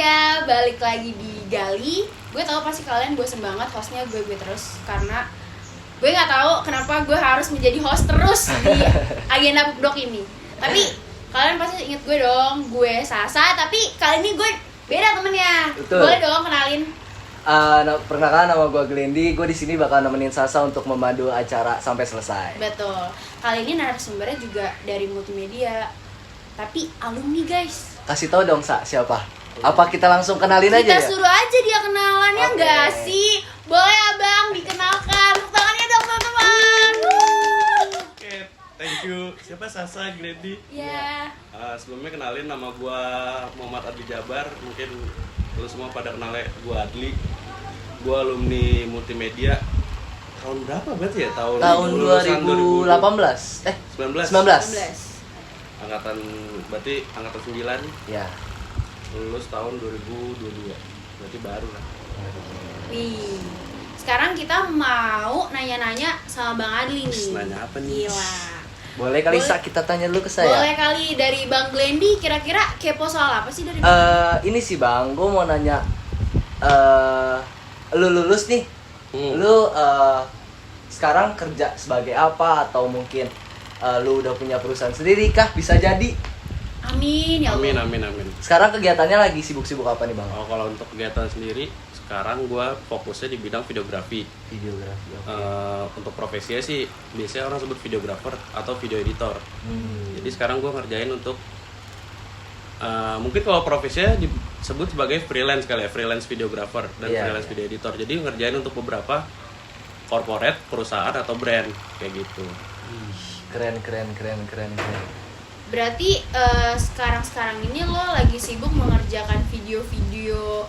semuanya, balik lagi di Gali. Gue tau pasti kalian bosen banget hostnya gue terus. Karena gue gak tahu kenapa gue harus menjadi host terus di agenda Pupdok ini. Tapi kalian pasti inget gue dong, gue Sasa. Tapi kali ini gue beda temennya. Betul. Boleh dong kenalin. Perkenalkan, nama gue Glendy. Gue di sini bakal nemenin Sasa untuk memandu acara sampai selesai. Betul. Kali ini narasumbernya juga dari multimedia. Tapi alumni guys. Kasih tahu dong, Sa, siapa? Apa kita langsung kenalin aja ya? Kita suruh aja dia kenalannya, Oke. nggak sih? Boleh abang dikenalkan. Tepuk tangannya dong teman-teman. Oke, thank you. Siapa Sasa Glendy? Ya. Sebelumnya kenalin, nama gua Muhammad Adli Jabar. Mungkin lu semua pada kenalnya gua Adli. Gua alumni multimedia. Tahun berapa berarti ya? Tahun lulusan 2018. 19. 19. Angkatan berarti angkatan 9. Ya. Lulus tahun 2022. Berarti baru lah. Wih. Sekarang kita mau nanya-nanya sama Bang Adli nih. Nanya apa nih? Gila. Boleh kali, Boleh. Sa, kita tanya dulu ke saya. Boleh kali dari Bang Glendy, kira-kira kepo soal apa sih dari Bang? Ini sih Bang, gue mau nanya, lu lulus nih, Hmm. lu sekarang kerja sebagai apa, atau mungkin lu udah punya perusahaan sendiri kah? Bisa jadi. Amin ya Allah. Amin. Sekarang kegiatannya lagi sibuk-sibuk apa nih Bang? Oh, kalau untuk kegiatan sendiri, sekarang gua fokusnya di bidang videografi. Videografi. Oke. Untuk profesinya sih biasanya orang sebut videographer atau video editor. Jadi sekarang gue ngerjain untuk mungkin kalau profesinya disebut sebagai freelance kali ya, freelance videographer dan Iya, freelance iya. video editor. Jadi ngerjain untuk beberapa corporate, perusahaan atau brand kayak gitu. Keren. Berarti sekarang ini lo lagi sibuk mengerjakan video-video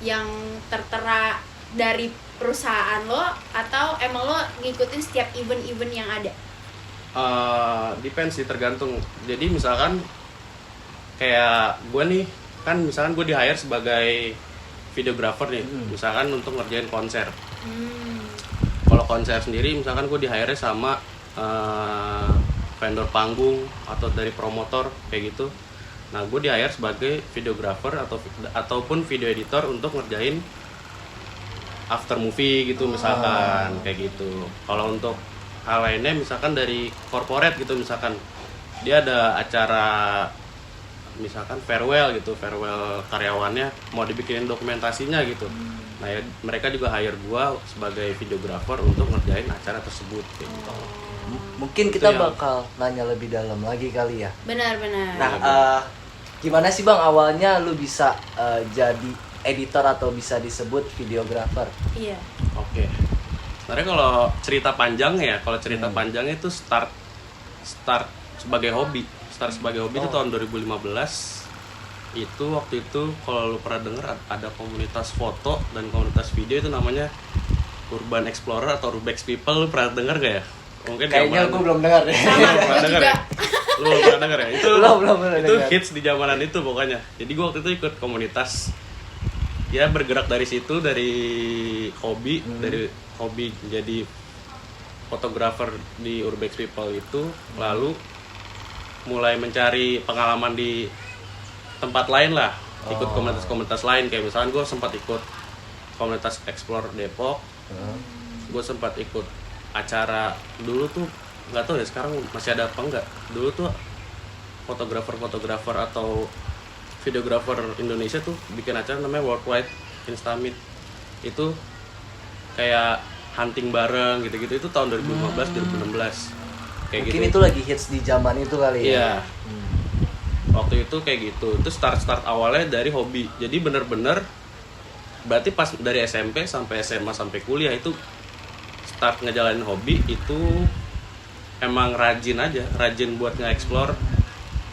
yang tertera dari perusahaan lo, atau emang lo ngikutin setiap event-event yang ada? Depends sih, tergantung. Jadi misalkan kayak gue nih, kan misalkan gue di hire sebagai videographer nih, misalkan untuk ngerjain konser. Kalau konser sendiri misalkan gue di hire sama vendor panggung atau dari promotor kayak gitu. Nah, gue di hire sebagai videographer ataupun video editor untuk ngerjain after movie gitu misalkan kayak gitu. Kalau untuk hal lainnya misalkan dari corporate gitu, misalkan dia ada acara misalkan farewell karyawannya mau dibikinin dokumentasinya gitu. Nah, ya, mereka juga hire gua sebagai videographer untuk ngerjain acara tersebut kayak gitu. Mungkin Itu kita yang- bakal nanya lebih dalam lagi kali ya. Benar-benar. Nah, gimana sih Bang awalnya lu bisa jadi editor atau bisa disebut videographer? Iya. Oke. Sebenarnya kalau cerita panjangnya itu start sebagai hobi. Start sebagai hobi itu tahun 2015. Itu waktu itu kalau lu pernah denger ada komunitas foto dan komunitas video itu namanya Urban Explorer atau Urbex People. Lu pernah denger gak ya? Mungkin Kayaknya gue belum dengar deh. Sama, Pernah gue denger juga. ya? Lu belum pernah denger ya? Itu Belum itu dengar. hits di zamanan itu pokoknya. Jadi gue waktu itu ikut komunitas, ya bergerak dari situ, dari hobi jadi fotografer di Urbex People itu, lalu mulai mencari pengalaman di tempat lain lah, ikut komunitas-komunitas lain, kayak misalkan gue sempat ikut komunitas Explore Depok, gue sempat ikut acara dulu tuh, nggak tahu ya sekarang masih ada apa enggak. Dulu tuh fotografer atau videografer Indonesia tuh bikin acara namanya Worldwide Instameet. Itu kayak hunting bareng gitu-gitu, itu tahun 2015 2016 kayak Mungkin gitu. itu lagi hits di zaman itu kali ya. Iya. Waktu itu kayak gitu. Itu start awalnya dari hobi. Jadi bener-bener berarti pas dari SMP sampai SMA sampai kuliah itu start ngejalanin hobi itu emang rajin buat nge-explore.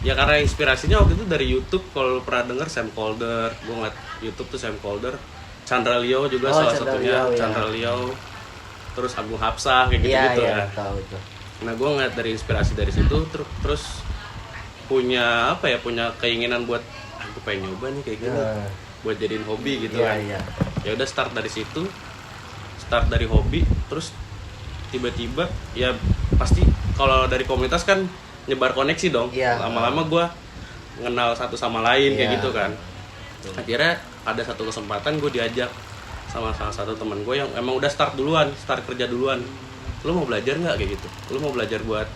Ya karena inspirasinya waktu itu dari YouTube. Kalau lu pernah denger Sam Calder, gue ngeliat YouTube tuh Sam Calder, Chandra Leo juga salah Chandra satunya, Leo, ya. Chandra Leo, terus Agung Hapsah kayak gitu-gitu Iya, ya. tahu itu. Nah, gue ngeliat dari inspirasi dari situ, terus punya keinginan buat aku pengen nyoba nih kayak gini, buat jadiin hobi gitu kan. Iya. Ya udah start dari situ, start dari hobi, terus tiba-tiba ya pasti kalau dari komunitas kan nyebar koneksi dong. Iya. Lama-lama gue kenal satu sama lain kayak Iya. gitu kan. Akhirnya ada satu kesempatan gue diajak sama salah satu teman gue yang emang udah start kerja duluan. Lu mau belajar nggak kayak gitu? Lu mau belajar buat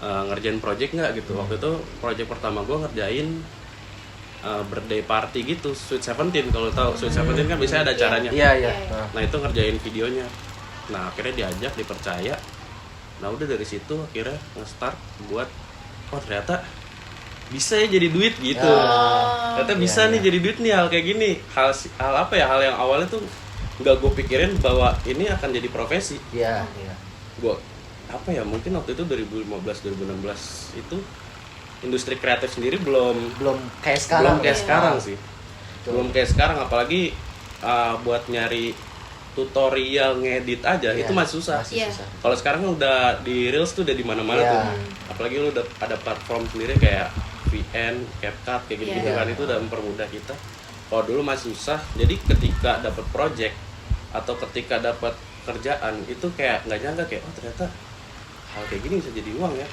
ngerjain project nggak gitu? Waktu itu project pertama gue ngerjain birthday party gitu, Sweet Seventeen. Kalau tahu Sweet Seventeen kan biasanya ada acaranya. Iya. Nah itu ngerjain videonya. Nah akhirnya diajak, dipercaya. Nah udah dari situ akhirnya nge-start buat ternyata bisa ya jadi duit gitu. Ternyata bisa nih jadi duit nih hal kayak gini. Hal apa ya, hal yang awalnya tuh nggak gue pikirin bahwa ini akan jadi profesi. Iya. Gue apa ya, mungkin waktu itu 2015 2016 itu industri kreatif sendiri belum kayak sekarang. Sekarang sih. Betul. Belum kayak sekarang, apalagi buat nyari tutorial ngedit aja itu masih susah. Iya. Kalau sekarang kan udah di Reels tuh udah di mana-mana tuh. Apalagi lu udah ada platform sendiri kayak VN, CapCut kayak gitu kan, itu udah mempermudah kita. Kalau dulu masih susah. Jadi ketika dapat project atau ketika dapat kerjaan itu kayak nggak nyangka kayak ternyata hal kayak gini bisa jadi uang ya.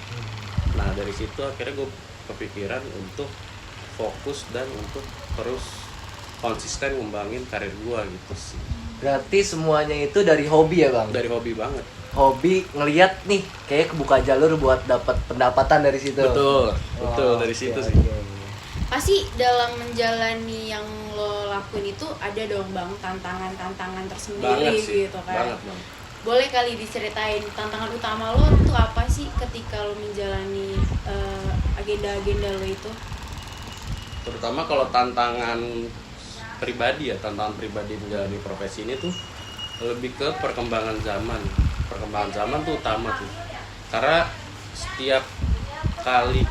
Nah dari situ akhirnya gue kepikiran untuk fokus dan untuk terus konsisten ngembangin karir gue gitu sih. Berarti semuanya itu dari hobi ya bang? Dari hobi banget. Hobi ngelihat nih kayak kebuka jalur buat dapat pendapatan dari situ. Betul dari situ sih. Pasti dalam menjalani yang lo lakuin itu ada dong bang tantangan tersendiri Banget sih, gitu kan. banget. Boleh kali diceritain tantangan utama lo tuh apa sih ketika lo menjalani agenda-agenda lo itu? Terutama kalau tantangan pribadi menjalani profesi ini tuh lebih ke perkembangan zaman tuh utama tuh, karena setiap kali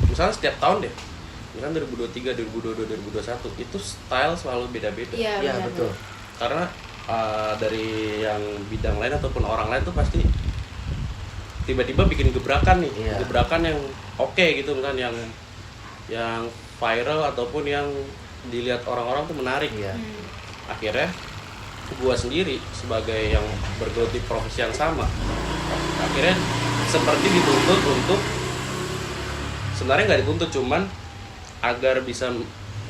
misalnya setiap tahun deh, misalnya 2023, 2022, 2021 itu style selalu beda-beda. Iya betul. Karena dari yang bidang lain ataupun orang lain tuh pasti tiba-tiba bikin gebrakan nih, gebrakan yang oke gitu, misalnya yang viral ataupun yang dilihat orang-orang tuh menarik. Akhirnya gua sendiri sebagai yang bergelut di profesi yang sama, akhirnya seperti dituntut untuk, sebenarnya nggak dituntut, cuman agar bisa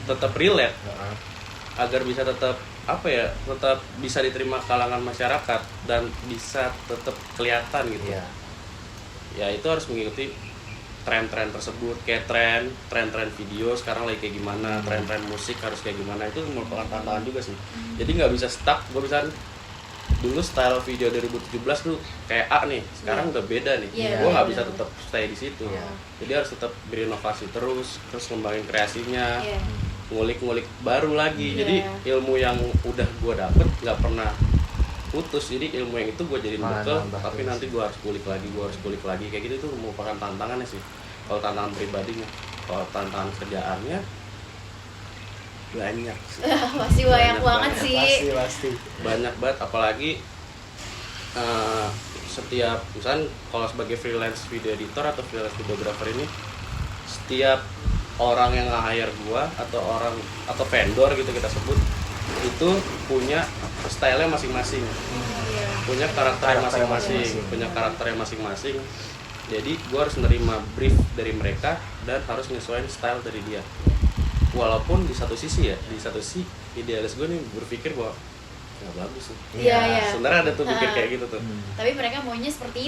tetap relate, agar bisa tetap tetap bisa diterima kalangan masyarakat dan bisa tetap kelihatan gitu. Ya itu harus mengikuti tren-tren tersebut, kayak tren video sekarang lagi kayak gimana, tren-tren musik harus kayak gimana, itu merupakan tantangan juga sih. Jadi nggak bisa stuck. Gue misalnya dulu style video 2017 tuh kayak A nih, sekarang udah beda nih. Gue nggak bisa tetap stay di situ. Jadi harus tetap berinovasi terus ngembangin kreasinya, ngulik-ngulik baru lagi. Jadi ilmu yang udah gue dapet nggak pernah putus, jadi ilmu yang itu gue jadiin bekal, tapi nanti gue harus kulik lagi kayak gitu. Itu merupakan tantangannya sih kalau tantangan pribadinya. Kalau tantangan kerjaannya banyak sih. Pasti banyak banget sih. Pasti Banyak banget, apalagi setiap misalnya kalau sebagai freelance video editor atau freelance videographer ini, setiap orang yang nge-hire gua atau vendor gitu kita sebut, itu punya style-nya masing-masing, punya karakternya masing-masing. Jadi gue harus nerima brief dari mereka dan harus nyesuaiin style dari dia. Walaupun di satu sisi idealis gue nih berpikir bahwa nggak bagus sih. Sebenarnya ada tuh pikir kayak gitu tuh. Tapi mereka maunya seperti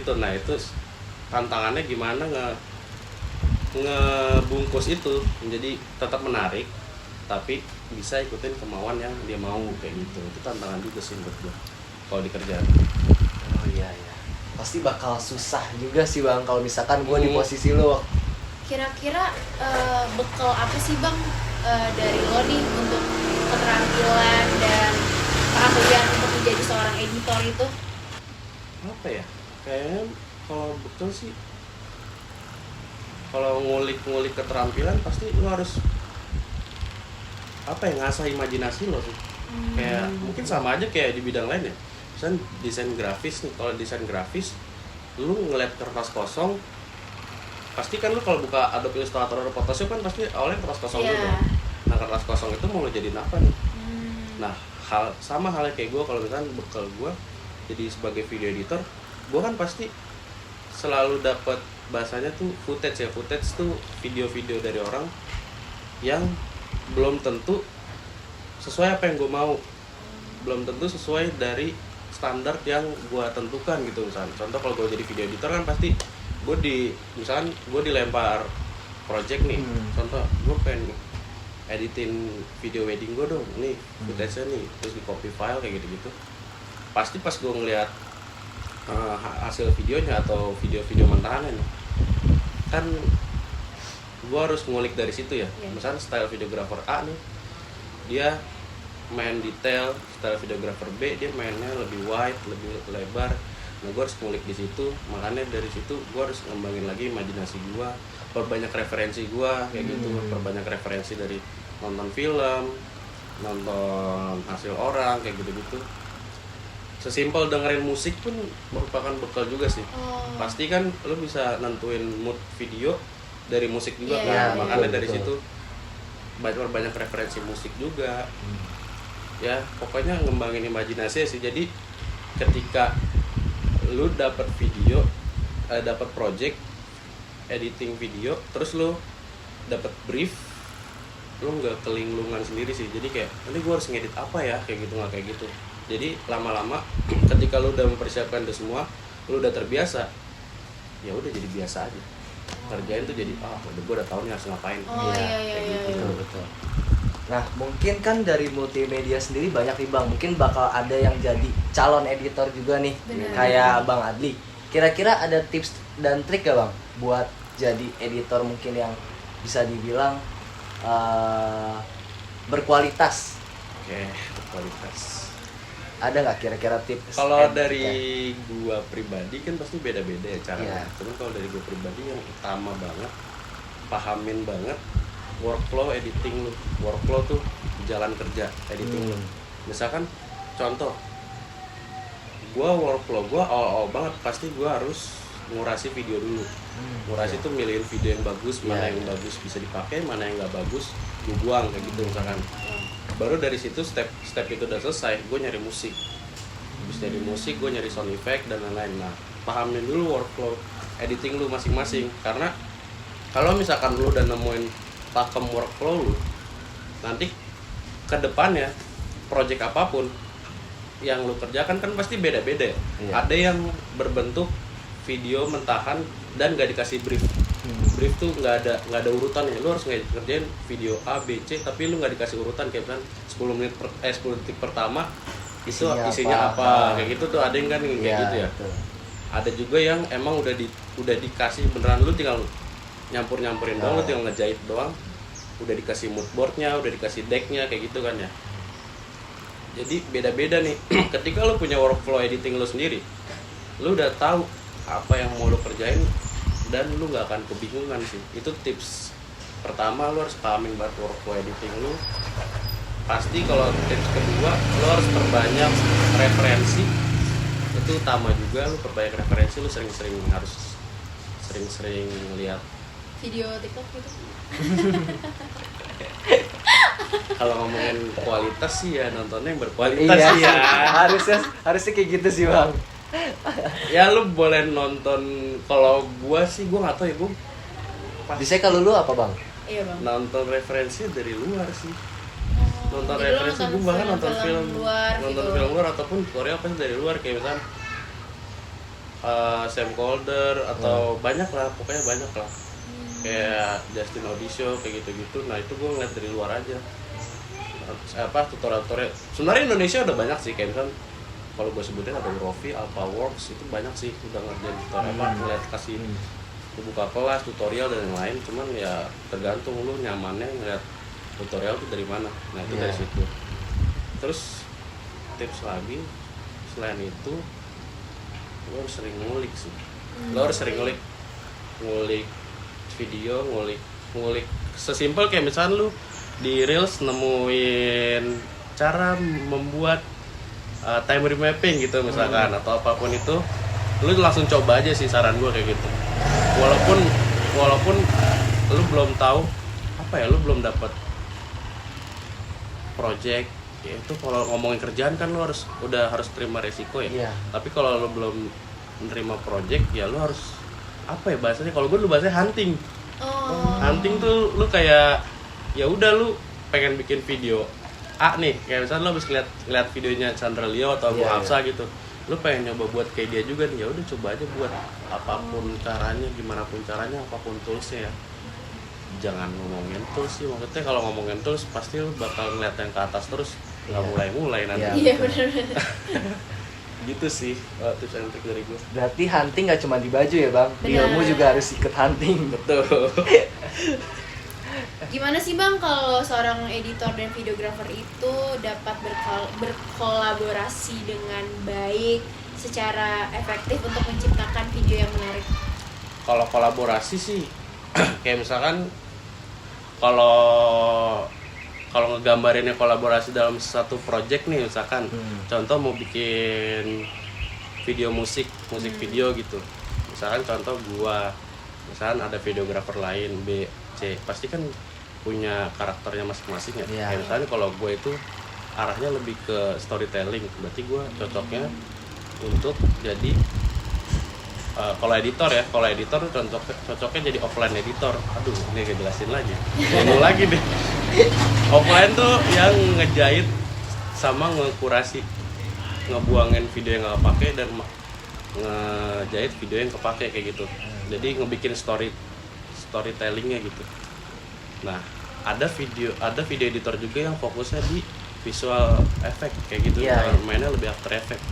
itu. Nah itu tantangannya gimana ngebungkus itu menjadi tetap menarik, tapi bisa ikutin kemauan yang dia mau kayak gitu. Itu tantangan juga sih buat gue kalau dikerjain. Pasti bakal susah juga sih bang kalau misalkan gue di posisi lo. Kira-kira bekal apa sih bang dari lo nih untuk keterampilan dan keahlian untuk menjadi seorang editor itu? Apa ya, kayaknya kalau betul sih, kalau ngulik keterampilan pasti lo harus ngasah imajinasi lo sih. Kayak mungkin sama aja kayak di bidang lain ya, misalnya desain grafis nih. Kalau desain grafis lu ngeliat kertas kosong, pasti kan lu kalau buka Adobe Illustrator atau Photoshop kan pasti awalnya kertas kosong dulu. Nah kertas kosong itu mau lo jadiin apa nih? Nah halnya kayak gue, kalau misalnya bekal gue jadi sebagai video editor, gue kan pasti selalu dapat bahasanya tuh footage tuh video-video dari orang yang belum tentu sesuai apa yang gue mau, belum tentu sesuai dari standar yang gue tentukan gitu. Misalnya contoh kalau gue jadi video editor kan pasti misalkan gue dilempar project nih, contoh gue pengen editin video wedding gue dong, nih footage-nya nih, terus di copy file kayak gitu-gitu. Pasti pas gue ngeliat hasil videonya atau video-video mentahannya nih, kan gue harus ngulik dari situ ya. Misalnya style videographer A nih, dia main detail, style videographer B dia mainnya lebih wide, lebih lebar. Nah gue harus ngulik di situ, makanya dari situ gue harus ngembangin lagi imajinasi gue, perbanyak referensi gue kayak gitu, perbanyak referensi dari nonton film, nonton hasil orang kayak gitu-gitu. Sesimpel dengerin musik pun merupakan bekal juga sih. Pasti kan lo bisa nentuin mood video dari musik juga kan, makanya dari situ banyak referensi musik juga. Ya pokoknya ngembangin imajinasi sih. Jadi ketika lu dapat video, dapat project editing video, terus lu dapat brief, lu nggak kelinglungan sendiri sih. Jadi kayak nanti gue harus ngedit apa ya, kayak gitu, nggak kayak gitu. Jadi lama-lama ketika lu udah mempersiapkan itu semua, lu udah terbiasa, ya udah jadi biasa aja. Kerjain tuh jadi udah gue udah tahu nih harus ngapain. Iya. Betul. Nah mungkin kan dari multimedia sendiri banyak nih Bang, mungkin bakal ada yang jadi calon editor juga nih. Bener. Kayak Bang Adli. Kira-kira ada tips dan trik gak Bang buat jadi editor mungkin yang bisa dibilang berkualitas? Oke, berkualitas. Ada nggak kira-kira tips? Kalau dari gua pribadi kan pasti beda-beda ya caranya. Cuman kalau dari gua pribadi yang utama banget, pahamin banget workflow editing lu. Workflow tuh jalan kerja editing lu. Misalkan contoh, gua workflow gua awal-awal banget pasti gua harus ngurasi video dulu. Ngurasi tuh milihin video yang bagus, mana yang bagus bisa dipakai, mana yang nggak bagus gua buang kayak gitu misalkan. Baru dari situ step itu udah selesai, gue nyari musik. Habis dari musik, gue nyari sound effect dan lain-lain. Nah, pahamin dulu workflow editing lu masing-masing. Karena kalau misalkan lu udah nemuin pakem workflow lu, nanti ke depannya project apapun yang lu kerjakan kan pasti beda-beda ya. Ada yang berbentuk video mentahan dan gak dikasih brief. Brief tuh nggak ada urutannya. Lu harus ngerjain video A, B, C, tapi lu nggak dikasih urutan kayak kan 10 detik pertama itu isinya apa. Kayak gitu tuh ada yang kan kayak gitu ya. Betul. Ada juga yang emang udah dikasih beneran, lu tinggal nyampurin doang, lu tinggal ngejahit doang. Udah dikasih mood boardnya, udah dikasih decknya kayak gitu kan ya. Jadi beda-beda nih. Ketika lu punya workflow editing lu sendiri, lu udah tahu apa yang mau lu kerjain dan lu nggak akan kebingungan sih. Itu tips pertama, lu harus pahamin banget workflow editing lu. Pasti kalau tips kedua, lu harus perbanyak referensi. Itu utama juga, lu perbanyak referensi, lu harus sering lihat video TikTok gitu. Kalau ngomongin kualitas sih ya nontonnya yang berkualitas sih ya. Harusnya kayak gitu sih Bang. Ya lu boleh nonton, kalau gua sih gua nggak tahu ya, gua Biasanya kalau lu apa Bang? Iya Bang. nonton referensi dari luar sih. Nonton Jadi lu referensi gua bahkan nonton film luar nonton gitu. film luar ataupun tutorial pasti dari luar, kayak misalnya Sam Calder atau banyak lah, pokoknya banyak lah. Kayak Justin Odisho kayak gitu-gitu. Nah itu gua ngeliat dari luar aja. Tutorial sebenarnya Indonesia udah banyak sih, kayak misalnya kalau gue sebutin ada Rofi, Alphaworks, itu banyak sih udah ngerjain tutorial ngeliat kasih buka kelas, tutorial dan yang lain. Cuman ya tergantung lu nyamannya ngeliat tutorial tuh dari mana. Nah itu dari situ. Terus tips lagi selain itu, lu harus sering ngulik sih. Lu harus sering ngulik video, ngulik sesimpel kayak misalnya lu di Reels nemuin cara membuat time remapping gitu misalkan, atau apapun itu, lu langsung coba aja sih, saran gue kayak gitu. Walaupun lu belum tahu apa ya, lu belum dapat project ya, itu kalau ngomongin kerjaan kan lu harus terima resiko ya. Tapi kalau lu belum menerima project ya lu harus apa ya bahasanya, kalau gue dulu bahasanya hunting. Hunting tuh lu kayak ya udah lu pengen bikin video A nih, kayak misalnya lo habis lihat videonya Chandra Leo atau Abu Hafsa gitu, lo pengen nyoba buat kayak dia juga nih, ya udah coba aja buat apapun caranya, gimana pun caranya, apapun toolsnya ya. Jangan ngomongin tools sih, maksudnya kalau ngomongin tools pasti lo bakal ngeliat yang ke atas terus, nggak mulai nanti. Iya benar. Gitu sih tips and trik dari gue. Berarti hunting nggak cuma di baju ya bang, di Benar. ilmu juga harus ikut hunting. Betul. Gimana sih bang kalau seorang editor dan videographer itu dapat berkolaborasi dengan baik secara efektif untuk menciptakan video yang menarik? Kalau kolaborasi sih kayak misalkan kalau ngegambarinnya kolaborasi dalam satu project nih misalkan contoh mau bikin video musik video gitu, misalkan contoh gua misalkan ada videografer lain B C, pasti kan punya karakternya masing-masing ya. Kayak misalnya kalau gue itu arahnya lebih ke storytelling, berarti gue cocoknya untuk jadi kalau editor cocoknya jadi offline editor. Aduh, ini gak jelasin lagi. Ngomong lagi deh. Offline tuh yang ngejahit sama ngekurasi, ngebuangin video yang gak kepake dan ngejahit video yang kepake kayak gitu. Jadi ngebikin storytellingnya gitu. Nah, ada video editor juga yang fokusnya di visual effect kayak gitu, mainnya lebih After Effect.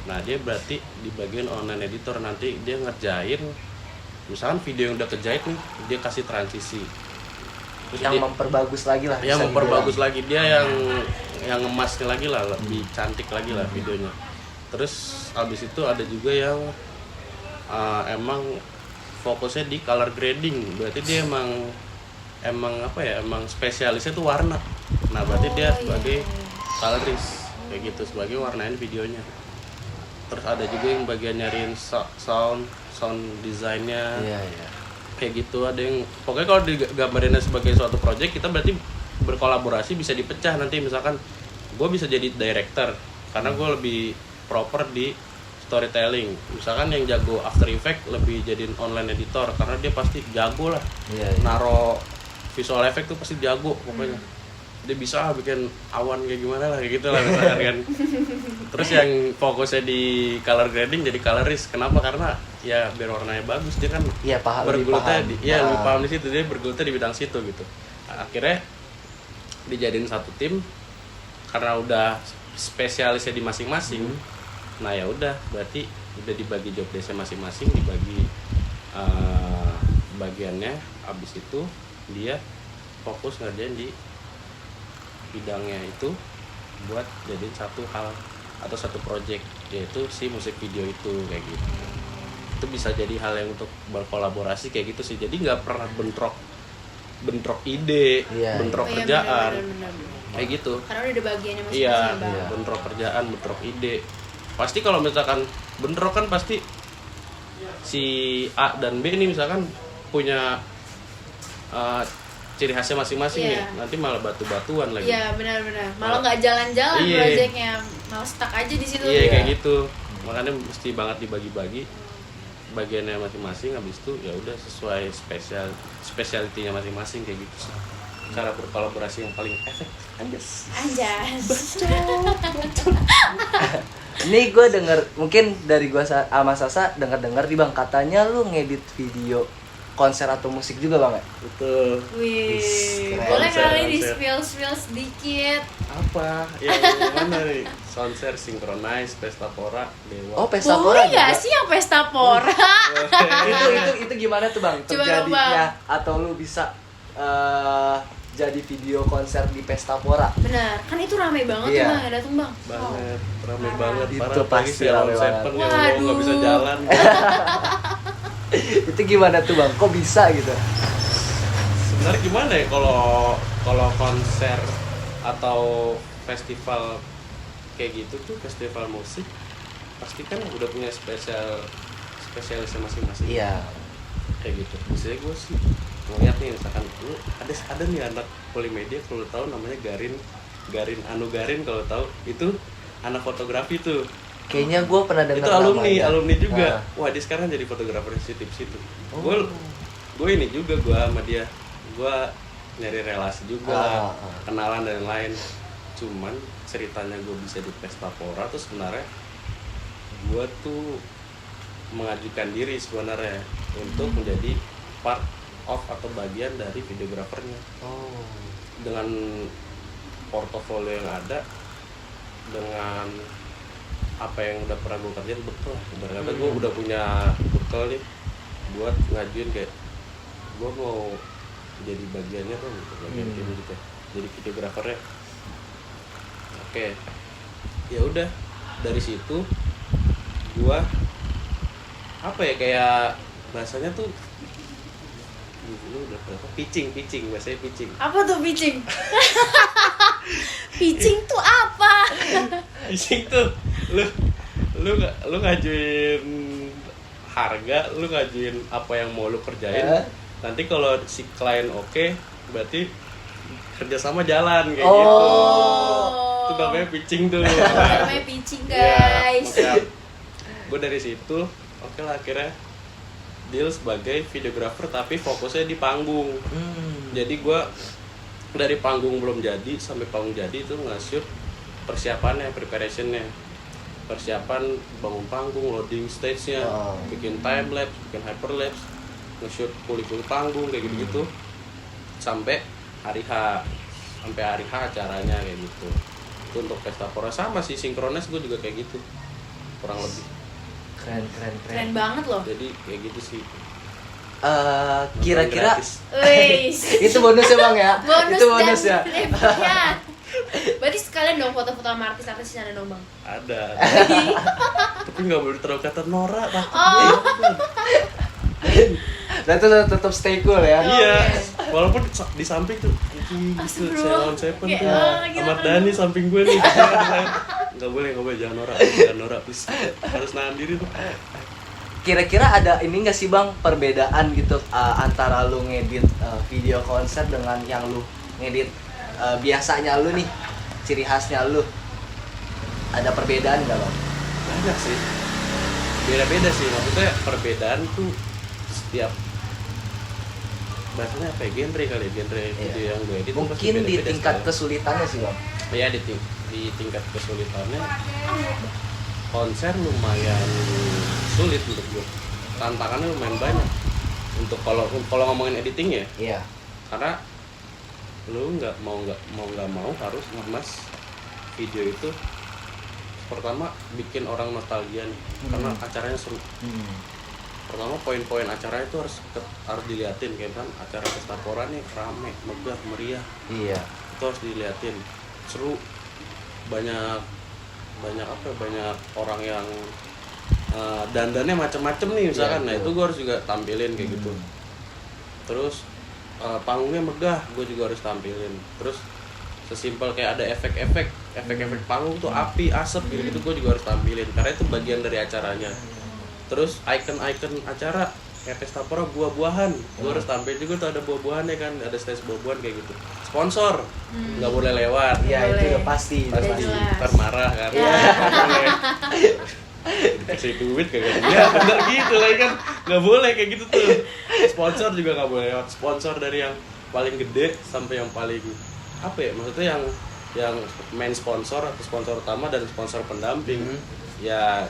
Nah, dia berarti di bagian online editor nanti dia ngerjain misalkan video yang udah kejahit nih, dia kasih transisi. Terus yang dia, memperbagus lagi lah. yang memperbagus lagi, dia yang ngemasnya lagi lah, lebih cantik lagi lah videonya. Terus abis itu ada juga yang emang fokusnya di color grading, berarti dia emang spesialisnya tuh warna. Nah, berarti dia sebagai colorist kayak gitu, sebagai warnain videonya. Terus ada juga yang bagian nyariin sound desainnya. Kayak gitu, ada yang pokoknya kalau digambarinnya sebagai suatu project, kita berarti berkolaborasi bisa dipecah nanti. Misalkan gue bisa jadi director karena gue lebih proper di storytelling. Misalkan yang jago After Effect lebih jadiin online editor karena dia pasti jago lah. Naro visual effect tuh pasti jago pokoknya. Dia bisa bikin awan kayak gimana lah, kayak gitu lah misalkan kan. Terus yang fokusnya di color grading jadi colorist. Kenapa? Karena ya biar warnanya bagus, dia kan bergulutnya lebih paham di situ, dia bergulutnya di bidang situ gitu. Nah, akhirnya dijadiin satu tim karena udah spesialisnya di masing-masing. Nah, ya udah berarti udah dibagi job desk masing-masing, dibagi bagiannya. Abis itu dia fokus ngerjain di bidangnya itu buat jadiin satu hal atau satu project, yaitu si musik video itu kayak gitu. Itu bisa jadi hal yang untuk berkolaborasi kayak gitu sih. Jadi nggak pernah bentrok ide, bentrok kerjaan. Bener. Kayak gitu. Karena udah ada bagiannya masing-masing. Iya, bentrok kerjaan, bentrok ide. Pasti kalau misalkan bentrok kan pasti si A dan B ini misalkan punya ciri khasnya masing-masing ya. Nanti malah batu-batuan lagi. Iya, benar. Malah nggak jalan-jalan projectnya, malah stuck aja di situ. Iya, kayak gitu. Makanya mesti banget dibagi-bagi bagiannya masing-masing. Habis itu ya udah sesuai spesialitinya masing-masing kayak gitu sih. Cara berkolaborasi yang paling efektif. Anjas. Ini gue denger, mungkin dari gue sama Sasa dengar nih bang, katanya lu ngedit video konser atau musik juga bang ya? Betul. Wih, boleh kali di spill sedikit. Apa? Yang mana nih? Konser Synchronize, Pestapora, Dewa. Oh, Pestapora boleh nggak sih yang Pestapora? itu gimana tuh bang? Coba Terjadinya atau lu bisa jadi video konser di Pestapora? Benar, kan itu rame banget tuh bang, yang dateng bang. Banget, rame banget. Itu Parah, pasti apalagi rame si banget. Seven yang nggak bisa jalan. Itu gimana tuh bang? Kok bisa gitu? Sebenarnya gimana ya kalau konser atau festival kayak gitu tuh, festival musik pasti kan udah punya spesialisnya masing-masing. Iya. Kayak gitu. Misalnya gue sih ngeliat nih, misalkan lu ada nih anak Polimedia, kalau tahu namanya Garin kalau tahu, itu anak fotografi tuh. Kayaknya gue pernah dengar itu alumni juga. Nah. Wah, dia sekarang jadi fotografer situ. Gue ini juga, gue sama dia, gue nyari relasi juga, Ah, ah. kenalan dan lain. Cuman ceritanya gue bisa di Pestapora tuh sebenarnya gue tuh mengajukan diri sebenarnya untuk menjadi part of atau bagian dari videografernya. Oh. Dengan portofolio yang ada, dengan apa yang udah pernah gue kerjain, betul lah. Ibaratnya gue udah punya bekal nih buat ngajuin kayak gue mau jadi bagiannya tuh, bagian tim gitu, jadi videografernya. Oke, ya udah dari situ gue apa ya, kayak bahasanya tuh lu udah berapa? Pitching bahasanya pitching. Apa tuh pitching? Pitching tuh apa? Pitching tuh lu ngajuin harga, lu ngajuin apa yang mau lu kerjain. Nanti kalau si klien oke, berarti kerjasama jalan kayak gitu. Itu namanya pitching tuh. Namanya pitching, guys. Gue dari situ oke lah, akhirnya deal sebagai videographer tapi fokusnya di panggung. Jadi gue dari panggung belum jadi sampai panggung jadi itu nge-shoot persiapannya, preparationnya, persiapan bangun panggung, loading stage-nya, bikin time lapse, bikin hyper lapse, nge-shoot kuli-kuli panggung kayak gitu-gitu sampai hari H, acaranya kayak gitu. Itu untuk Pestapora. Sama sih, sinkronis gue juga kayak gitu kurang lebih. Keren banget loh. Jadi kayak gitu sih. Kira-kira Wih. itu bonus ya Bang ya? Bonus Itu bonus ya. dan ya. Berarti sekalian dong foto-foto sama artis-artis di sana dong, Bang. Ada. Tapi nggak boleh terlalu kata Nora takut. Oh. Dan itu tetap stay cool ya. Iya. Oke. Walaupun di samping tuh gitu, Astagfirullah. Ceylon Seven Kayak, tuh. gila Ahmad kan. Dhani samping gue nih. Nggak boleh, jangan Nora, please. Harus nahan diri tuh. Kira-kira ada ini nggak sih Bang, perbedaan gitu antara lu ngedit video konser dengan yang lu ngedit biasanya lu nih, ciri khasnya lu, ada perbedaan nggak Bang? Banyak sih. Beda-beda sih, maksudnya perbedaan tuh setiap bahasanya apa ya, genre kali ya, genre video yang gue edit tuh pasti Mungkin di beda-beda tingkat style. kesulitannya sih Bang. Ya di tingkat kesulitannya konser lumayan sulit untuk gue, tantangannya lumayan banyak untuk kalau ngomongin editing ya. Iya. Karena lu mau harus ngemas video itu pertama bikin orang nostalgia nih, karena acaranya seru. Pertama poin-poin acara itu harus diliatin, kayak kan acara Pestapora nih rame, megah, meriah. Iya. Itu harus diliatin, seru, banyak orang yang dandannya macam-macam nih misalkan. Nah itu gue harus juga tampilin kayak gitu. Terus panggungnya megah, gue juga harus tampilin. Terus sesimpel kayak ada efek-efek panggung tuh, api, asap gitu gue juga harus tampilin karena itu bagian dari acaranya. Terus icon acara kayak Pestapora buah-buahan, gue harus tampil juga tuh, ada buah-buahannya kan, ada stage buah-buahan kayak gitu. Sponsor nggak boleh lewat. Iya, itu Boleh. udah pasti. Pasti jelas. ntar marah kan. Ya. Nggak boleh. Dikasih duit kagak dia, bener gitu lah kan, nggak boleh kayak gitu tuh. Sponsor juga nggak boleh lewat. Sponsor dari yang paling gede sampai yang paling apa ya, maksudnya yang main sponsor atau sponsor utama dan sponsor pendamping. Ya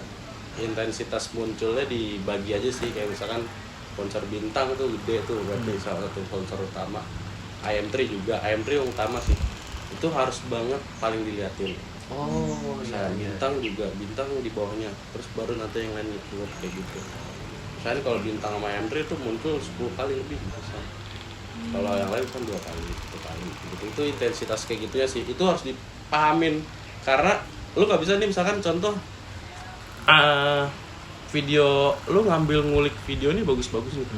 intensitas munculnya dibagi aja sih, kayak misalkan sponsor bintang tuh gede tuh, berarti salah satu sponsor utama. IM3 juga, IM3 yang utama sih, itu harus banget paling diliatin. Nah, bintang juga, bintang di bawahnya, terus baru nanti yang lain ikut kayak gitu. Misalnya kalau bintang sama IM3 itu muncul 10 kali lebih bisa. Kalau yang lain kan 2 kali, 1 kali gitu. Itu intensitas kayak gitu ya sih, itu harus dipahamin. Karena lu nggak bisa nih misalkan contoh video lu ngambil ngulik video ini bagus-bagus nih,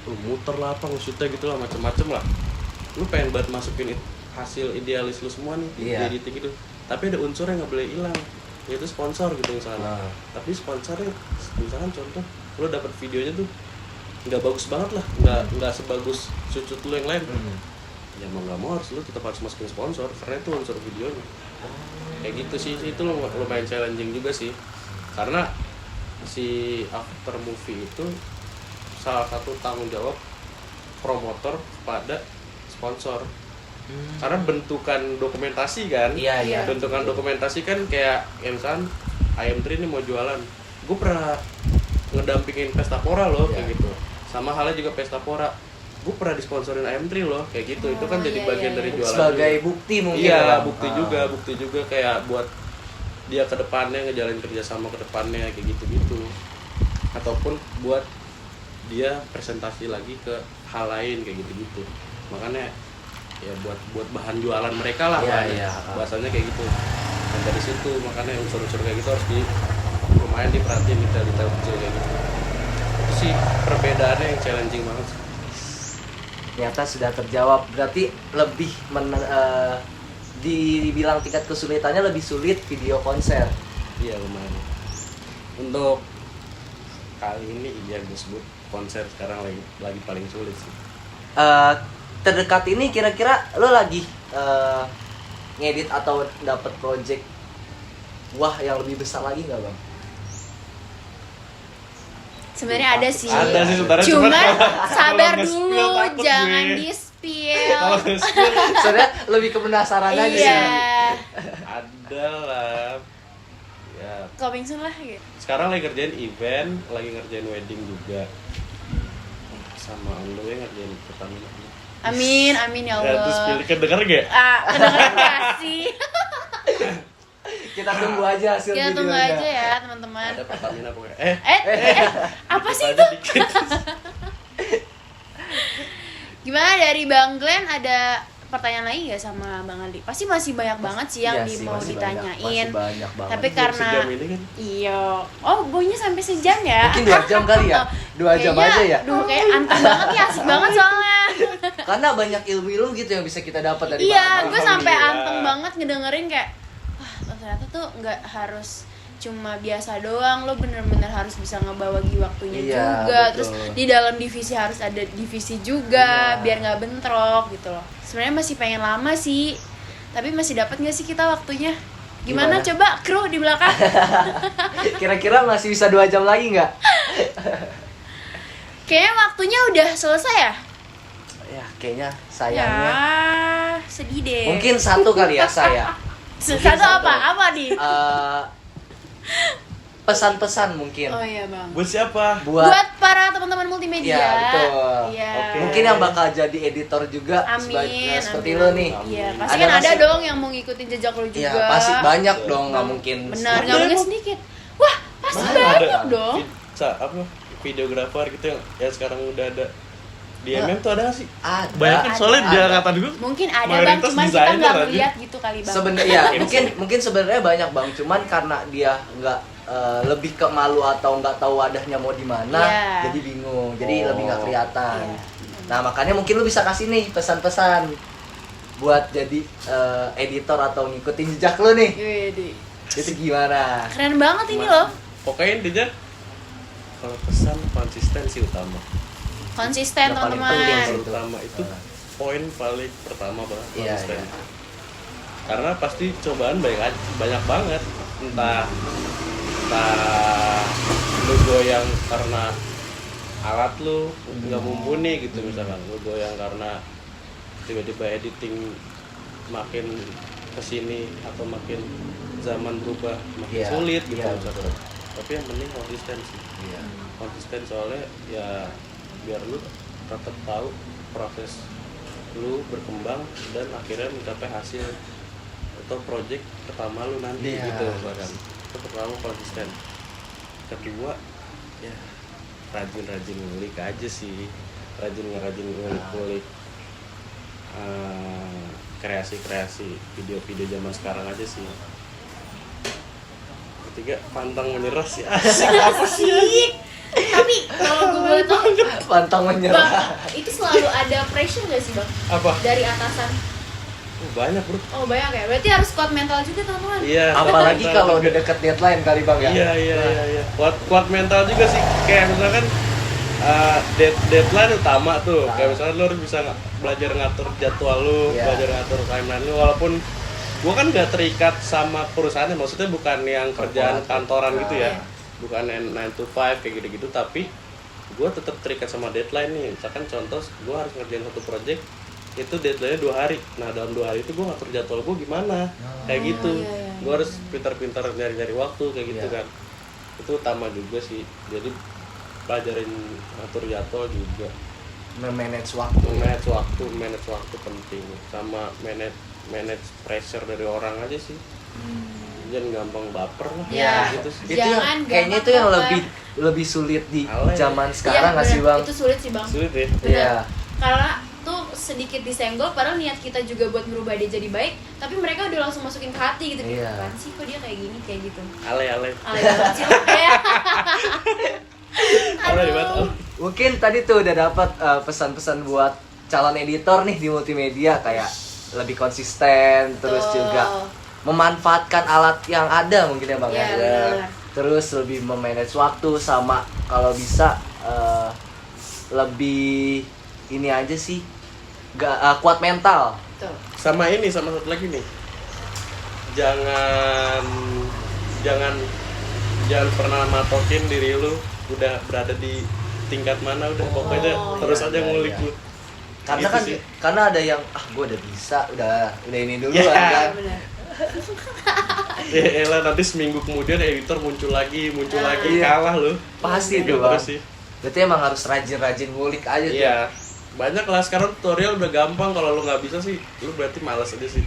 lu muter lah apa nge-shootnya gitu lah, macem-macem lah, lu pengen banget masukin hasil idealis lu semua nih di editing gitu, tapi ada unsur yang nggak boleh hilang, yaitu sponsor gitu misalnya. Tapi sponsornya misalkan contoh lu dapat videonya tuh nggak bagus banget lah, nggak sebagus shoot lu yang lain, ya mau nggak mau lu tetap harus masukin sponsor karena itu unsur videonya. Kayak gitu sih, itu lumayan challenging juga sih. Karena si after movie itu salah satu tanggung jawab promotor kepada sponsor. Karena bentukan dokumentasi kan, Iya. bentukan dokumentasi kan kayak ya misalkan IM3 ini mau jualan, gue pernah ngedampingin Pesta Pora loh kayak gitu. Sama halnya juga Pesta Pora, gue pernah disponsorin IM3 loh kayak gitu. Itu kan jadi bagian dari jualan sebagai juga. bukti mungkin. Iya, ya, Bang? bukti juga kayak buat dia ke depannya ngejalanin kerjasama ke depannya kayak gitu-gitu. Ataupun buat dia presentasi lagi ke hal lain kayak gitu-gitu. Makanya ya buat bahan jualan mereka lah. Iya. Bahasanya kayak gitu. Dan dari situ makanya unsur-unsur kayak gitu harus lumayan diperhatiin detail-detail kecil kayak gitu. Itu sih perbedaannya yang challenging banget sih. Ternyata sudah terjawab. Berarti lebih dibilang tingkat kesulitannya lebih sulit video konser. Iya lumayan. Untuk kali ini iya gue sebut konser sekarang lagi paling sulit sih. Terdekat ini kira-kira lo lagi ngedit atau dapat project yang lebih besar lagi nggak, Bang? Sebenarnya ada sih. Ada sih sebenarnya, Cuman kalau sabar nge-spill dulu, takut jangan gue. di-spill. Kalau nge-spill Sebenarnya lebih ke penasaran aja sih. Iya. ada lah. Ya, Coming soon lah gitu. sekarang lagi ngerjain event, lagi ngerjain wedding juga. Sama on the way ngerjain Pertamina. Amin ya Ya, terus Allah. pilih kedenger gak? Kedengeran gak sih? Kita tunggu aja hasil Kita videonya. tunggu aja ya teman-teman. Ada Pertamina pokoknya. Apa sih Ada itu? dikit. Gimana dari Bang Glenn, ada pertanyaan lagi gak sama Bang Aldi? Pasti masih banyak banget sih yang Iya sih, mau masih ditanyain. banyak banget. Tapi karena Sejam ini kan. iya, boynya sampai sejam ya? Mungkin 2 jam kali ya? 2 jam aja ya? Duh, kayak anteng banget nih, asik banget soalnya. Karena banyak ilmu gitu yang bisa kita dapat dari Iya, Bang. gue sampai Alhamdulillah. anteng banget ngedengerin kayak, wah ternyata tuh nggak harus cuma biasa doang, lo bener-bener harus bisa ngebagi waktunya Iya, juga. betul. Terus di dalam divisi harus ada divisi juga, Iya. biar nggak bentrok gitu loh. Sebenarnya masih pengen lama sih, tapi masih dapat nggak sih kita waktunya? Gimana Gimana? coba kru di belakang? Kira-kira masih bisa 2 jam lagi nggak? Kayaknya waktunya udah selesai ya? Ya, kayaknya sayangnya. Ya, sedih deh. Mungkin satu kali ya saya. Satu mungkin satu. apa nih? Pesan-pesan mungkin. Oh iya bang. Buat siapa? Buat para teman-teman multimedia. Iya, betul. Iya. Oke. Mungkin yang bakal jadi editor juga Amin. seperti amin, lo amin. nih. Iya, Amin. pasti Ada kan ada ngasih- dong yang mau ngikutin jejak lo juga. Iya, pasti banyak dong, nggak mungkin. Benar, nggak mungkin sedikit. Wah, pasti Banyak. banyak dong. Apa? Videografer gitu yang sekarang udah ada. Di MM tuh ada nggak sih? Ada. Banyak kan soalnya di ada. angkatan gue. Mungkin ada bang, mayoritas cuman kita desainer nggak aja. melihat gitu kali bang. Sebenarnya mungkin sebenarnya banyak bang, cuman karena dia nggak lebih ke malu atau nggak tahu wadahnya mau di mana, Iya. jadi bingung, jadi Oh. lebih nggak kelihatan. Iya. Nah makanya mungkin lu bisa kasih nih pesan-pesan buat jadi editor atau ngikutin jejak lu nih. Wede. Itu gimana? Keren banget ini loh. Pokoknya intinya kalau pesan konsistensi utama. Konsisten Yang paling teman-teman. penting sih. Yang utama itu poin paling pertama banget Iya, konsisten. iya. Karena pasti cobaan banyak banget. Entah lu goyang karena alat lu nggak mumpuni gitu misalkan, lu goyang karena tiba-tiba editing makin kesini atau makin zaman berubah makin Iya, sulit gitu iya, misalkan. betul. Tapi yang penting konsistensi. Iya. Konsisten soalnya ya biar lu tetap tahu proses lu berkembang dan akhirnya mencapai hasil atau project pertama lu nanti Iya. gitu misalkan. Itu pertama konsisten. Kedua ya rajin ngulik aja sih, rajin ngulik kreasi video-video zaman sekarang aja sih. Ketiga pantang menyerah sih. Asik apa sih? Tapi kalau gue boleh tahu, Pantang menyerah. bang, itu selalu ada pressure nggak sih bang Apa? dari atasan? Banyak bro. Oh banyak ya. Berarti harus kuat mental juga teman-teman. Iya. Apalagi mental kalau juga. udah deket deadline kali bang ya. Iya. Kuat mental juga sih. Kayak misalkan deadline utama tuh. Nah. Kayak misalkan lu harus bisa belajar ngatur jadwal lu, Iya. belajar ngatur timeline lu. Walaupun gua kan nggak terikat sama perusahaannya, maksudnya bukan yang kerjaan Korporat. kantoran gitu ya. Iya. Bukan yang 9 to 5 kayak gitu-gitu, tapi gua tetap terikat sama deadline nih. Misalkan contoh gua harus ngerjain satu project itu deadline-nya 2 hari. Nah dalam 2 hari itu gue ngatur jadwal gue gimana, kayak gitu. iya, iya. Gue harus pintar-pintar nyari-nyari waktu kayak gitu Iya. kan. Itu utama juga sih. Jadi pelajarin ngatur jadwal juga. Memanage waktu. Manage waktu penting. Sama manage pressure dari orang aja sih. Jangan gampang baper lah. Iya. Gitu sih. Itu yang, Jangan kayaknya gampang itu yang baper. lebih sulit di Alay. zaman sekarang Iya, nggak sih bener. bang? Itu sulit sih bang. Sulit ya. Bener. Iya. Karena tuh sedikit disenggol, padahal niat kita juga buat merubah dia jadi baik, tapi mereka udah langsung masukin ke hati gitu. Iya. Apaan sih kok dia kayak gini, kayak gitu. Ale. Alay banget sih lo. Kayak. Ale di Aduh. Mungkin tadi tuh udah dapat pesan-pesan buat calon editor nih di multimedia, kayak lebih konsisten, terus Tuh. juga memanfaatkan alat yang ada mungkin ya bang Iya, ya. benar. Terus lebih memanage waktu, sama kalau bisa lebih ini aja sih, kuat mental. Tuh. Sama satu lagi nih. Jangan pernah matokin diri lu udah berada di tingkat mana, udah pokoknya terus iya, aja iya, ngulik iya. lu. Karena Gitu kan sih. karena ada yang gue udah bisa, udah ini dulu Ya. kan. Iya, benar. Ya elah, nanti seminggu kemudian editor muncul lagi Iya. kalah lu. Pasti Gitu tuh bang. terus sih. Berarti emang harus rajin-rajin ngulik aja tuh. Iya. Banyak lah sekarang tutorial udah gampang, kalau lu nggak bisa sih lu berarti malas aja sih.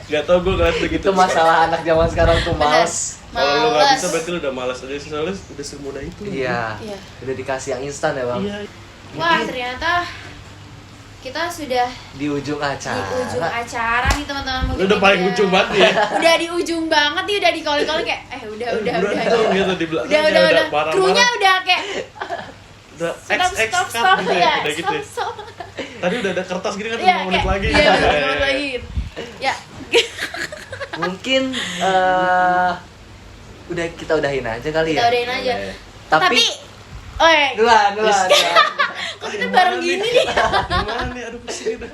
Gak tau gue ngeliat begitu. Itu masalah anak zaman sekarang tuh Benar. males. Kalau lu nggak Males. bisa berarti lu udah malas aja sih, soalnya udah semudah itu. Iya. Iya. Udah dikasih yang instan ya bang. Iya. Wah, ternyata kita sudah Di ujung di acara. ujung acara nih teman-teman. Lu Mungkin udah paling kita- ujung banget nih ya. Udah di ujung banget nih, udah di kali-kali kayak udah Berantem gitu di belakangnya, udah marah-marah. krunya udah kayak Udah stop cut gitu ya, ya, udah gitu. stop. Tadi udah ada kertas gini kan, Iya, 5 menit kayak- lagi. Iya, 5 menit lagi. Ya, Mungkin udah kita udahin aja kali kita ya. udahin aja. Tapi, duluan. Kok kita bareng gini nih? Gimana nih, aduh pusing dah.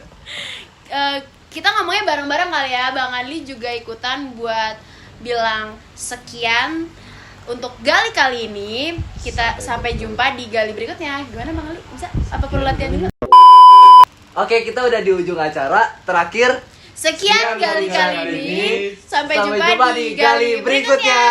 Kita ngomongnya bareng-bareng kali ya. Bang Adli juga ikutan buat bilang sekian untuk Gali kali ini. Kita sampai jumpa di Gali berikutnya. Gimana Bang Adli? Bisa? Apa perlu latihan dulu? Oke, kita udah di ujung acara. Terakhir, Sekian Gali kali ini. Sampai jumpa di Gali berikutnya.